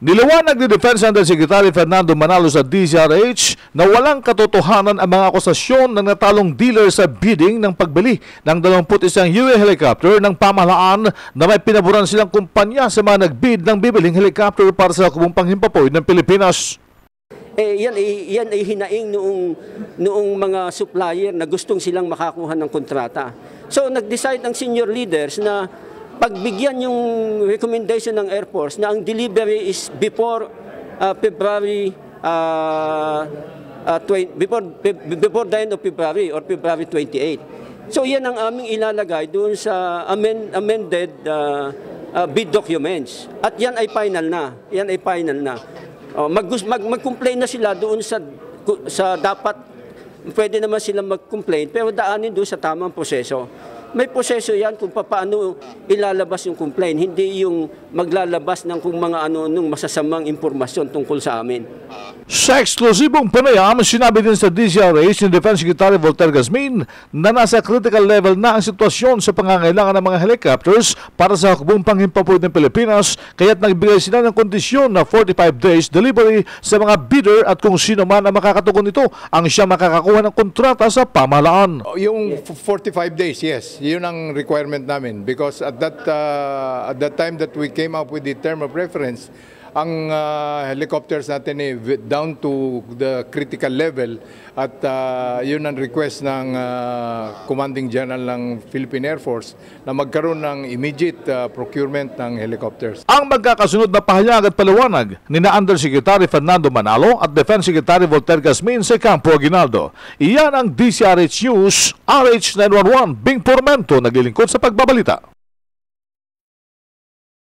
Niliwanag ni Defense Undersecretary Fernando Manalo sa DZRH na walang katotohanan ang mga akusasyon ng natalong dealer sa bidding ng pagbili ng 21 UA helicopter ng pamahalaan na may pinaboran silang kumpanya sa mga nagbid ng bibiling helicopter para sa kubong panghimpapoy ng Pilipinas. Yan ay hinaing noong mga supplier na gustong silang makakuha ng kontrata. So nag-decide ang senior leaders na pagbigyan yung recommendation ng Air Force na ang delivery is before February before the end of February or February 28. So yan ang aming ilalagay doon sa amended bid documents. At yan ay final na. Yan ay final na. Mag-complain na sila doon sa dapat, pwede naman sila mag-complain pero daanin doon sa tamang proseso. May proseso yan kung paano ilalabas yung complaint, hindi yung maglalabas ng kung mga anong masasamang impormasyon tungkol sa amin. Sa eksklusibong panayam, sinabi din sa DZRH ni Defense Secretary Voltaire Gasmin na nasa critical level na ang sitwasyon sa pangangailangan ng mga helicopters para sa hukbong panghimpapoy ng Pilipinas, kaya't nagbigay sila ng kondisyon na 45 days delivery sa mga bidder at kung sino man ang makakatugon nito ang siya makakakuha ng kontrata sa pamahalaan. Yung 45 days, yes. Yun ang requirement namin because at that time that we came up with the term of reference, ang helicopters natin down to the critical level at yun ang request ng Commanding General ng Philippine Air Force na magkaroon ng immediate procurement ng helicopters. Ang magkakasunod na pahayag at paliwanag ni Undersecretary Fernando Manalo at Defense Secretary Voltaire Gasmin sa Campo Aguinaldo. Iyan ang DZRH News, RH911, Bing Pormento, naglilingkod sa pagbabalita.